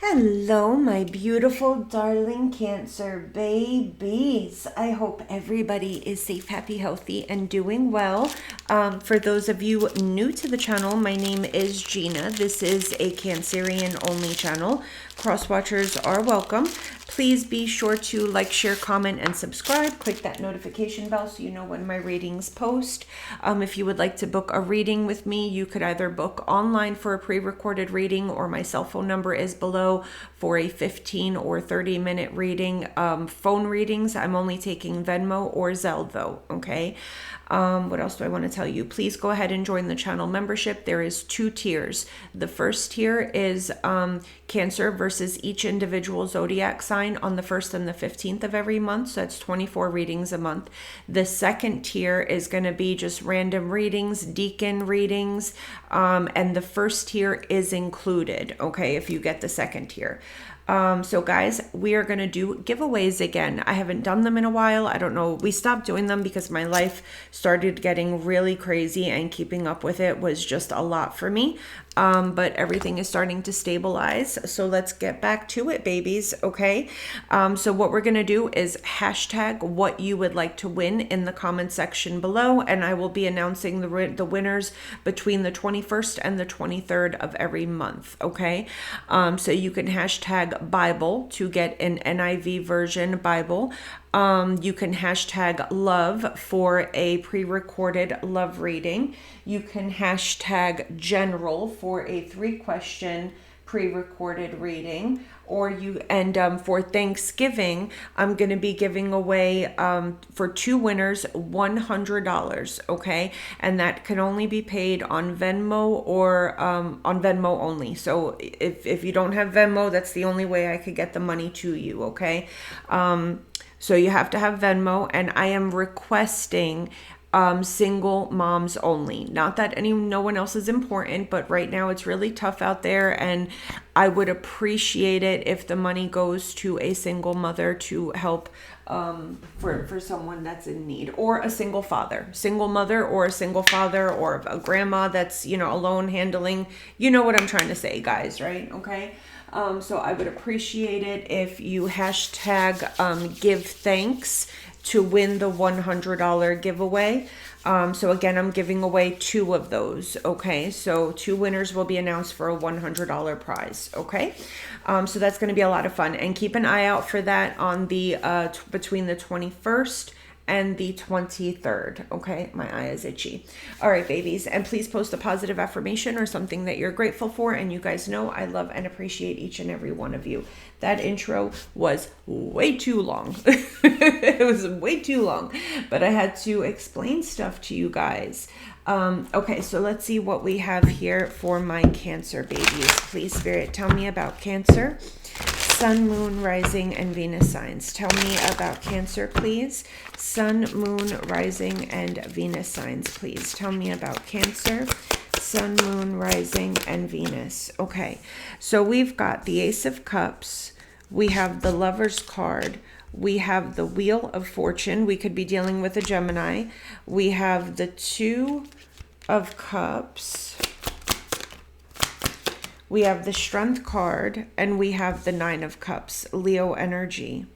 Hello, my beautiful, darling Cancer babies. I hope everybody is safe, happy, healthy, and doing well. For those of you new to the channel, my name is Gina. This is a Cancerian only channel. Cross watchers are welcome. Please be sure to like, share, comment, and subscribe. Click that notification bell so you know when my readings post. If you would like to book a reading with me, you could either book online for a pre-recorded reading, or my cell phone number is below for a 15 or 30-minute reading. Phone readings, I'm only taking Venmo or ZELLE though, okay? What else do I want to tell you? Please go ahead and join the channel membership. There is 2 tiers. The first tier is Cancer versus each individual zodiac sign on the 1st and the 15th of every month. So that's 24 readings a month. The second tier is going to be just random readings, deacon readings, and the first tier is included, okay, if you get the second tier. So guys, we are going to do giveaways again. I haven't done them in a while. I don't know. We stopped doing them because my life started getting really crazy and keeping up with it was just a lot for me. But everything is starting to stabilize. So let's get back to it, babies. Okay. So what we're going to do is hashtag what you would like to win in the comment section below. And I will be announcing the winners between the 21st and the 23rd of every month. Okay. So you can hashtag Bible to get an NIV version Bible. You can hashtag love for a pre-recorded love reading. You can hashtag general for a 3-question pre-recorded reading. Or for Thanksgiving, I'm going to be giving away for 2 winners $100, okay? And that can only be paid on Venmo or on Venmo only. So if you don't have Venmo, that's the only way I could get the money to you, okay? So you have to have Venmo, and I am requesting single moms only. Not that no one else is important, but right now it's really tough out there, and I would appreciate it if the money goes to a single mother to help for someone that's in need, or a single father, single mother, or a single father, or a grandma that's, alone handling, what I'm trying to say, guys, right? Okay. So I would appreciate it if you hashtag give thanks to win the $100 giveaway. So again, I'm giving away 2 of those. Okay. So 2 winners will be announced for a $100 prize. Okay. So that's going to be a lot of fun, and keep an eye out for that on the, between the 21st and the 23rd. Okay, my eye is itchy. All right, babies, and please post a positive affirmation or something that you're grateful for, and you guys know I love and appreciate each and every one of you. That intro was way too long. It was way too long, but I had to explain stuff to you guys. Okay, so let's see what we have here for my Cancer babies. Please, Spirit, tell me about Cancer. Sun, Moon, Rising, and Venus signs. Tell me about Cancer, please. Sun, Moon, Rising, and Venus signs, please. Tell me about Cancer. Sun, Moon, Rising, and Venus. Okay, so we've got the Ace of Cups. We have the Lover's card. We have the Wheel of Fortune. We could be dealing with a Gemini. We have the 2 of Cups. We have the Strength card, and we have the 9 of Cups, Leo energy.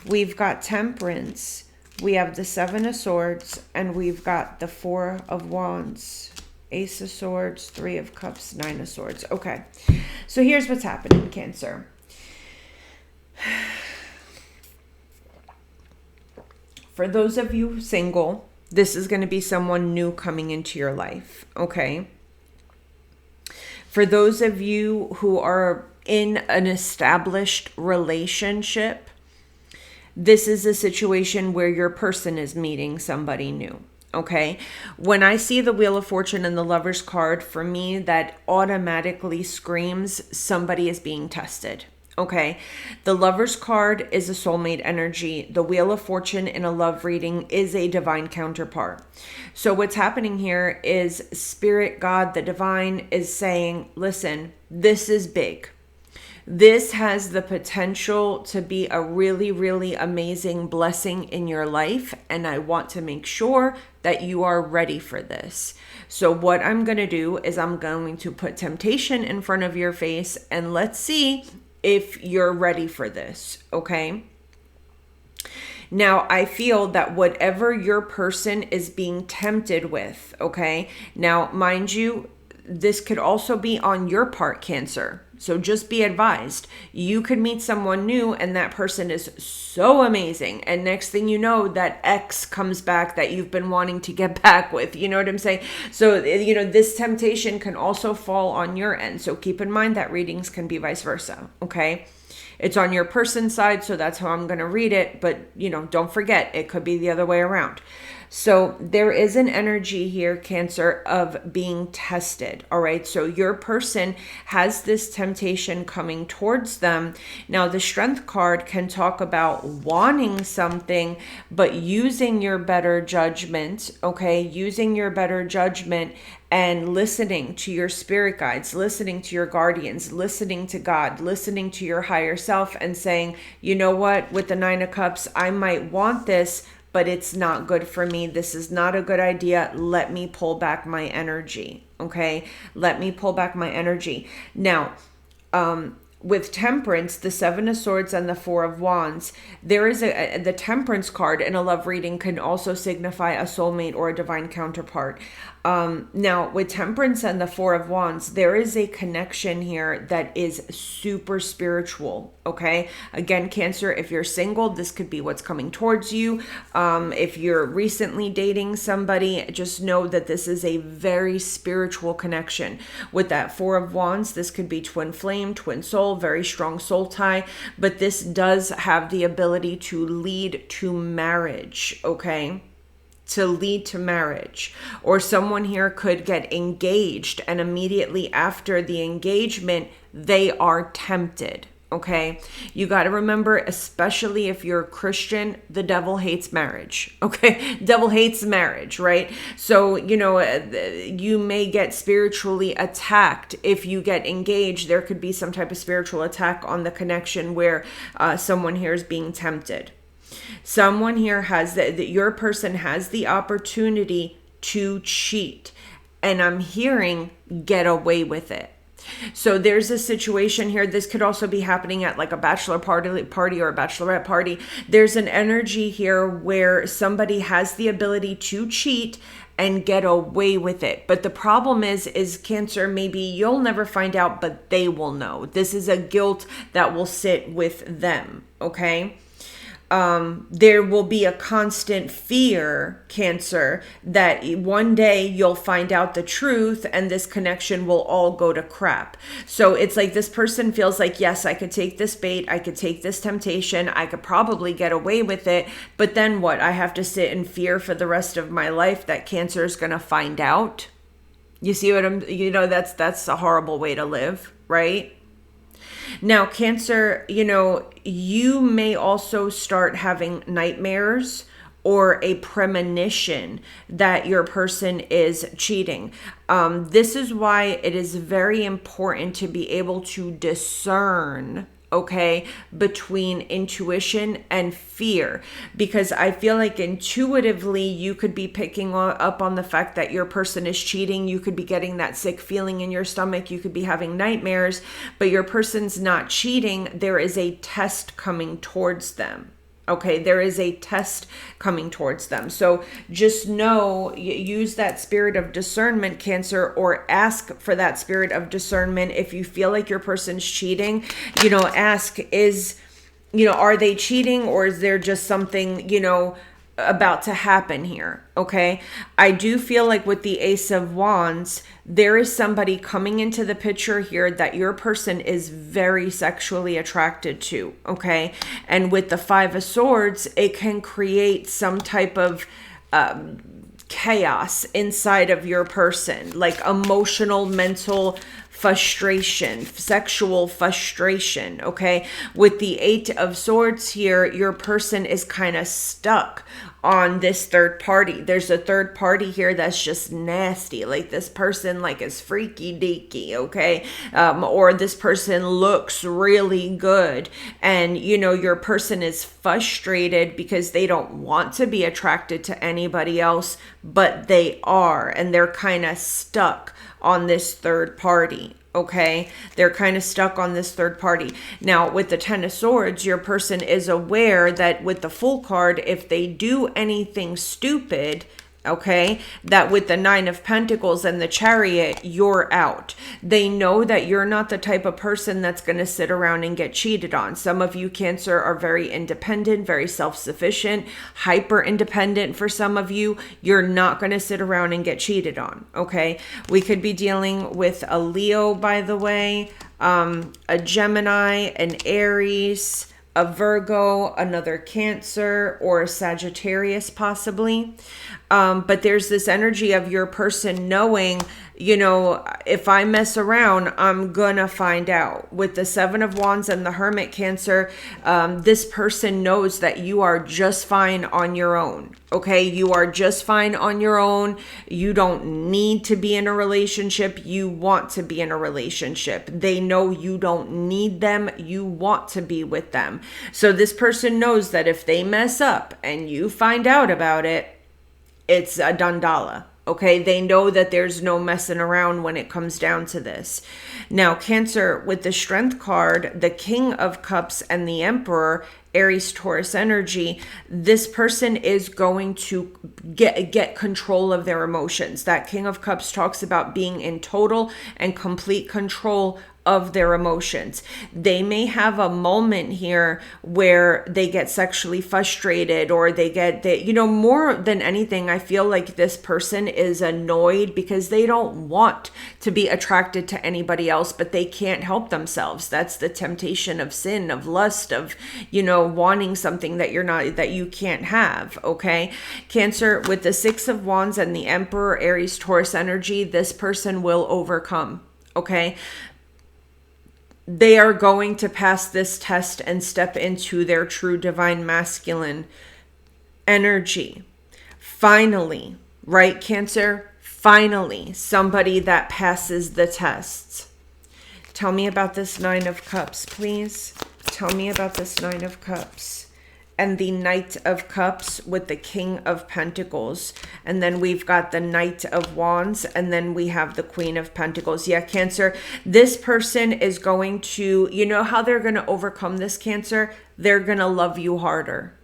We've got Temperance. We have the 7 of Swords, and we've got the 4 of Wands, Ace of Swords, 3 of Cups, 9 of Swords. Okay, so here's what's happening, Cancer. For those of you single, this is going to be someone new coming into your life, okay? For those of you who are in an established relationship, this is a situation where your person is meeting somebody new. Okay. When I see the Wheel of Fortune and the Lover's card, for me, that automatically screams somebody is being tested. Okay. The Lover's card is a soulmate energy. The Wheel of Fortune in a love reading is a divine counterpart. So what's happening here is Spirit, God, the divine is saying, listen, this is big. This has the potential to be a really, really amazing blessing in your life. And I want to make sure that you are ready for this. So what I'm going to do is I'm going to put temptation in front of your face, and let's see if you're ready for this, okay? Now, I feel that whatever your person is being tempted with, okay? Now, mind you, this could also be on your part, Cancer. So just be advised. You could meet someone new and that person is so amazing. And next thing you know, that ex comes back that you've been wanting to get back with. You know what I'm saying? So, this temptation can also fall on your end. So keep in mind that readings can be vice versa, okay? It's on your person's side, so that's how I'm going to read it. But, don't forget, it could be the other way around. So there is an energy here, Cancer, of being tested. All right. So your person has this temptation coming towards them. Now, the Strength card can talk about wanting something, but using your better judgment. Okay. Using your better judgment and listening to your spirit guides, listening to your guardians, listening to God, listening to your higher self, and saying, you know what, with the Nine of Cups, I might want this, but it's not good for me. This is not a good idea. Let me pull back my energy. Okay. Let me pull back my energy. Now, with Temperance, the Seven of Swords and the Four of Wands, there is the Temperance card in a love reading can also signify a soulmate or a divine counterpart. Now, with Temperance and the Four of Wands, there is a connection here that is super spiritual, okay? Again, Cancer, if you're single, this could be what's coming towards you. If you're recently dating somebody, just know that this is a very spiritual connection. With that Four of Wands, this could be twin flame, twin soul, very strong soul tie, but this does have the ability to lead to marriage, okay? To lead to marriage. Or someone here could get engaged and immediately after the engagement, they are tempted. Okay. You got to remember, especially if you're a Christian, the devil hates marriage. Okay. Devil hates marriage, right? So, you may get spiritually attacked if you get engaged. There could be some type of spiritual attack on the connection where someone here is being tempted. Someone here has that your person has the opportunity to cheat, and I'm hearing get away with it. So there's a situation here. This could also be happening at like a bachelor party or a bachelorette party. There's an energy here where somebody has the ability to cheat and get away with it. But the problem is Cancer, maybe you'll never find out, but they will know. This is a guilt that will sit with them. Okay. There will be a constant fear, Cancer, that one day you'll find out the truth and this connection will all go to crap. So it's like this person feels like, yes, I could take this bait, I could take this temptation, I could probably get away with it, but then what? I have to sit in fear for the rest of my life that Cancer is going to find out. You see what that's a horrible way to live, right? Now, Cancer, you may also start having nightmares or a premonition that your person is cheating. This is why it is very important to be able to discern, okay, between intuition and fear, because I feel like intuitively you could be picking up on the fact that your person is cheating. You could be getting that sick feeling in your stomach. You could be having nightmares, but your person's not cheating. There is a test coming towards them. Okay, there is a test coming towards them. So just know, use that spirit of discernment, Cancer, or ask for that spirit of discernment. If you feel like your person's cheating, ask are they cheating, or is there just something, about to happen here? Okay. I do feel like with the Ace of Wands, there is somebody coming into the picture here that your person is very sexually attracted to. Okay. And with the Five of Swords, it can create some type of chaos inside of your person, like emotional, mental frustration, sexual frustration. Okay. With the Eight of Swords here, your person is kind of stuck on this third party. There's a third party here that's just nasty. Like this person like is freaky deaky, okay? Or this person looks really good, and you know, your person is frustrated because they don't want to be attracted to anybody else, but they are, and they're kind of stuck on this third party. Okay, they're kind of stuck on this third party. Now, with the Ten of Swords, your person is aware that with the Fool card, if they do anything stupid, okay, that with the Nine of Pentacles and the Chariot, you're out. They know that you're not the type of person that's going to sit around and get cheated on. Some of you, Cancer, are very independent, very self-sufficient, hyper independent. For some of you, you're not going to sit around and get cheated on, okay? We could be dealing with a Leo, by the way, a Gemini, an Aries, a Virgo, another Cancer, or a Sagittarius possibly. But there's this energy of your person knowing, you know, if I mess around, I'm gonna find out. With the Seven of Wands and the Hermit, Cancer, this person knows that you are just fine on your own. Okay, you are just fine on your own. You don't need to be in a relationship. You want to be in a relationship. They know you don't need them. You want to be with them. So this person knows that if they mess up and you find out about it, it's a Dandala. Okay, they know that there's no messing around when it comes down to this. Now, Cancer, with the Strength card, the King of Cups and the Emperor, Aries, Taurus energy, this person is going to get control of their emotions. That King of Cups talks about being in total and complete control of their emotions. They may have a moment here where they get sexually frustrated, or you know, more than anything, I feel like this person is annoyed because they don't want to be attracted to anybody else, but they can't help themselves. That's the temptation of sin, of lust, of, you know, wanting something that you can't have. Okay, Cancer, with the Six of Wands and the Emperor, Aries, Taurus energy, this person will overcome. Okay, they are going to pass this test and step into their true divine masculine energy. Finally, right, Cancer? Finally, somebody that passes the tests. Tell me about this Nine of Cups, please. Tell me about this Nine of Cups. And the Knight of Cups with the King of Pentacles. And then we've got the Knight of Wands. And then we have the Queen of Pentacles. Yeah, Cancer, this person is going to, you know how they're going to overcome this, Cancer? They're going to love you harder.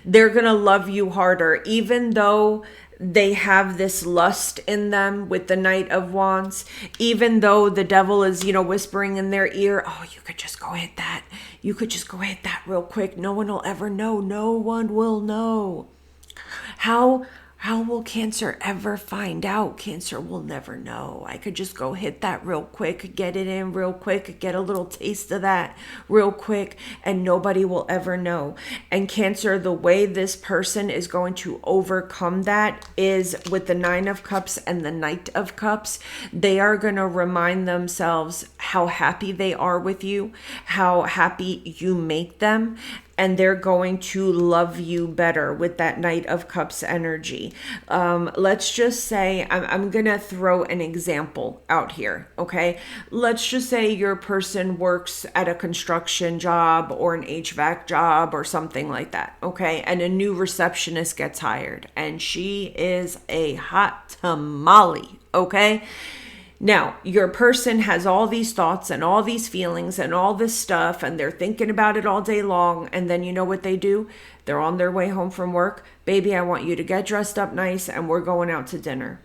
They're going to love you harder, even though they have this lust in them with the Knight of Wands, even though the devil is, you know, whispering in their ear, oh, you could just go hit that. You could just go hit that real quick. No one will ever know. No one will know. How will Cancer ever find out? Cancer will never know. I could just go hit that real quick, get it in real quick, get a little taste of that real quick, and nobody will ever know. And Cancer, the way this person is going to overcome that is with the Nine of Cups and the Knight of Cups. They are going to remind themselves how happy they are with you, how happy you make them, and they're going to love you better with that Knight of Cups energy. Let's just say, I'm going to throw an example out here, okay? Let's just say your person works at a construction job or an HVAC job or something like that, okay? And a new receptionist gets hired, and she is a hot tamale, okay? Now, your person has all these thoughts and all these feelings and all this stuff, and they're thinking about it all day long. And then you know what they do? They're on their way home from work. Baby, I want you to get dressed up nice, and we're going out to dinner.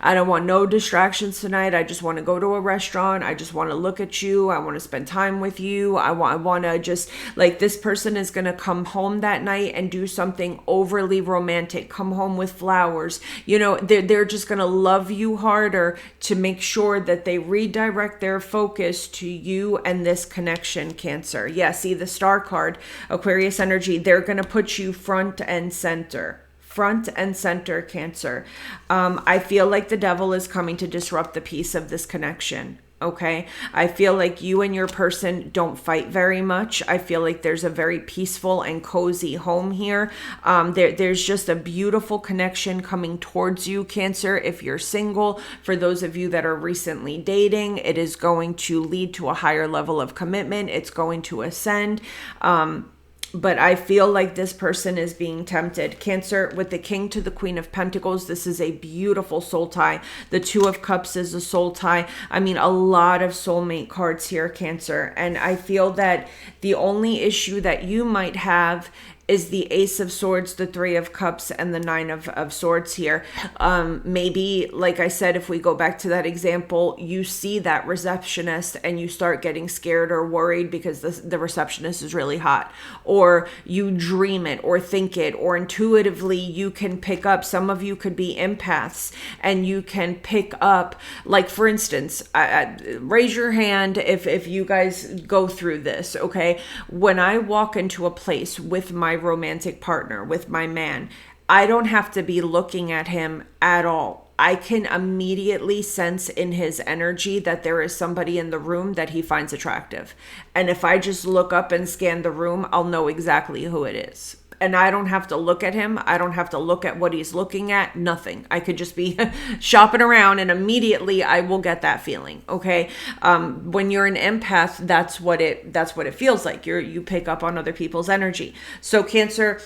I don't want no distractions tonight. I just want to go to a restaurant. I just want to look at you. I want to spend time with you. I want to just, like, this person is going to come home that night and do something overly romantic. Come home with flowers. You know, they're just going to love you harder to make sure that they redirect their focus to you and this connection, Cancer. Yeah, see the Star card, Aquarius energy. They're going to put you front and center. Front and center, Cancer. I feel like the devil is coming to disrupt the peace of this connection. Okay. I feel like you and your person don't fight very much. I feel like there's a very peaceful and cozy home here. There's just a beautiful connection coming towards you, Cancer. If you're single, for those of you that are recently dating, it is going to lead to a higher level of commitment. It's going to ascend. But I feel like this person is being tempted. Cancer, with the King to the Queen of Pentacles, this is a beautiful soul tie. The Two of Cups is a soul tie. I mean, a lot of soulmate cards here, Cancer. And I feel that the only issue that you might have is the Ace of Swords, the Three of Cups, and the Nine of Swords here. Maybe, like I said, if we go back to that example, you see that receptionist and you start getting scared or worried because the receptionist is really hot. Or you dream it or think it, or intuitively you can pick up. Some of you could be empaths and you can pick up, like for instance, raise your hand if you guys go through this, okay? When I walk into a place with my romantic partner, with my man, I don't have to be looking at him at all. I can immediately sense in his energy that there is somebody in the room that he finds attractive. And if I just look up and scan the room, I'll know exactly who it is. And I don't have to look at him. I don't have to look at what he's looking at. Nothing. I could just be shopping around and immediately I will get that feeling. Okay. When you're an empath, that's what it feels like. You pick up on other people's energy. So Cancer,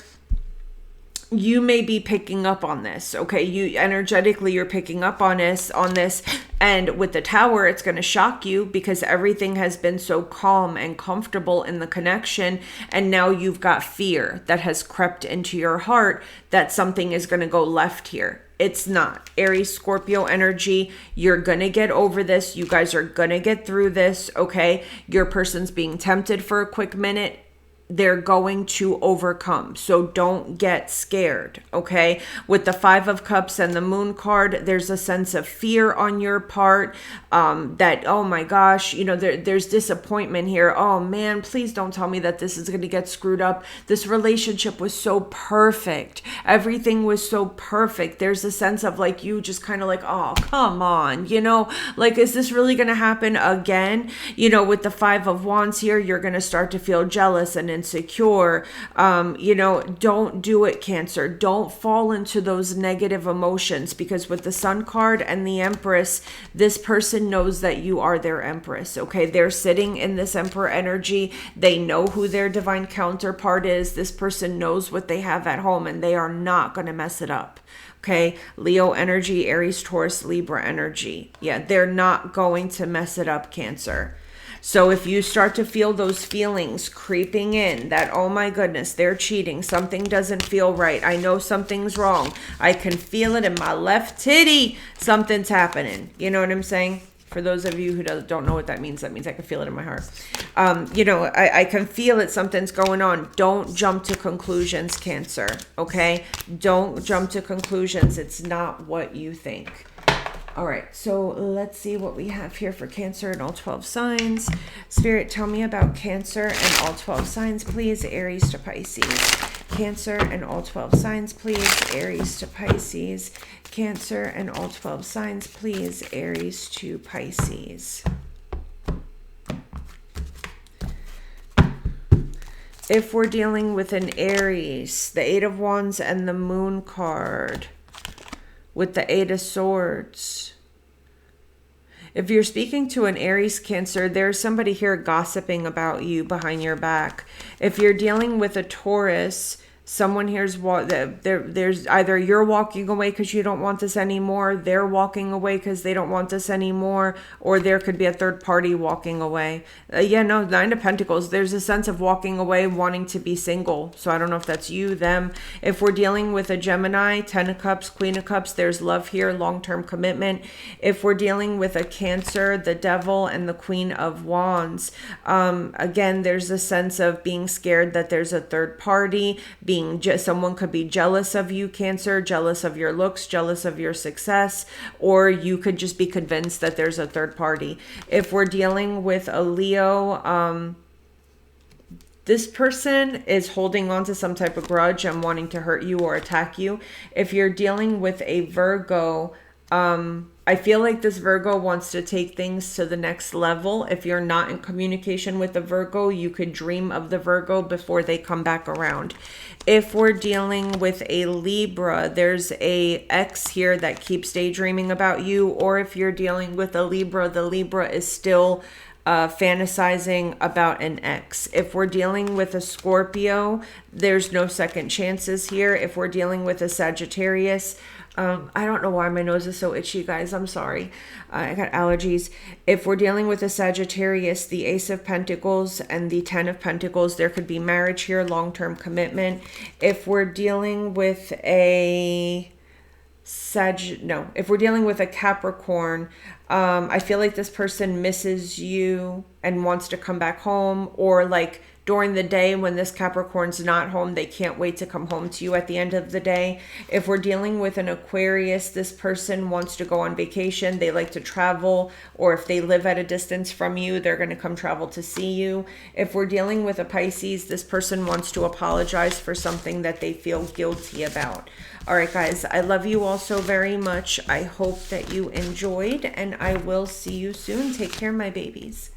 you may be picking up on this, okay? You energetically, you're picking up on this, and with the Tower, it's going to shock you because everything has been so calm and comfortable in the connection, and now you've got fear that has crept into your heart that something is going to go left here. It's not. Aries, Scorpio energy, you're going to get over this. You guys are going to get through this, okay? Your person's being tempted for a quick minute. They're going to overcome. So don't get scared, okay? With the Five of Cups and the Moon card, there's a sense of fear on your part that, oh my gosh, there's disappointment here. Oh man, please don't tell me that this is going to get screwed up. This relationship was so perfect. Everything was so perfect. There's a sense of like, you just kind of like, oh, come on, like, is this really going to happen again? With the Five of Wands here, you're going to start to feel jealous and insecure. Don't do it, Cancer. Don't fall into those negative emotions, because with the Sun card and the Empress, this person knows that you are their Empress, okay? They're sitting in this Emperor energy. They know who their divine counterpart is. This person knows what they have at home and they are not going to mess it up. Okay, Leo energy, Aries, Taurus, Libra energy. Yeah, they're not going to mess it up, Cancer. So if you start to feel those feelings creeping in that, oh my goodness, they're cheating, something doesn't feel right, I know something's wrong, I can feel it in my left titty, something's happening. You know what I'm saying? For those of you who don't know what that means I can feel it in my heart. I can feel it, something's going on. Don't jump to conclusions, Cancer, okay? Don't jump to conclusions. It's not what you think. All right, so let's see what we have here for Cancer and all 12 signs. Spirit, tell me about Cancer and all 12 signs, please. Aries to Pisces. Cancer and all 12 signs, please. Aries to Pisces. Cancer and all 12 signs, please. Aries to Pisces. If we're dealing with an Aries, the Eight of Wands and the Moon card with the Eight of Swords. If you're speaking to an Aries, Cancer, there's somebody here gossiping about you behind your back. If you're dealing with a Taurus, someone here's there's either you're walking away because you don't want this anymore, they're walking away because they don't want this anymore, or there could be a third party walking away. Nine of Pentacles, there's a sense of walking away, wanting to be single. So I don't know if that's you, them. If we're dealing with a Gemini, 10 of Cups, Queen of Cups, there's love here, long-term commitment. If we're dealing with a Cancer, the Devil and the Queen of Wands, again, there's a sense of being scared that there's a third party, someone could be jealous of you, Cancer, jealous of your looks, jealous of your success, or you could just be convinced that there's a third party. If we're dealing with a Leo, this person is holding on to some type of grudge and wanting to hurt you or attack you. If you're dealing with a Virgo, I feel like this Virgo wants to take things to the next level. If you're not in communication with the Virgo, you could dream of the Virgo before they come back around. If we're dealing with a Libra, there's a ex here that keeps daydreaming about you. Or if you're dealing with a Libra, the Libra is still fantasizing about an ex. If we're dealing with a Scorpio, there's no second chances here. If we're dealing with a Sagittarius, I don't know why my nose is so itchy, guys. I'm sorry. I got allergies. If we're dealing with a Sagittarius, the Ace of Pentacles and the Ten of Pentacles, there could be marriage here, long-term commitment. If we're dealing with a if we're dealing with a Capricorn, I feel like this person misses you and wants to come back home, or like during the day when this Capricorn's not home, they can't wait to come home to you at the end of the day. If we're dealing with an Aquarius, this person wants to go on vacation. They like to travel, or if they live at a distance from you, they're going to come travel to see you. If we're dealing with a Pisces, this person wants to apologize for something that they feel guilty about. All right, guys, I love you all so very much. I hope that you enjoyed, and I will see you soon. Take care, my babies.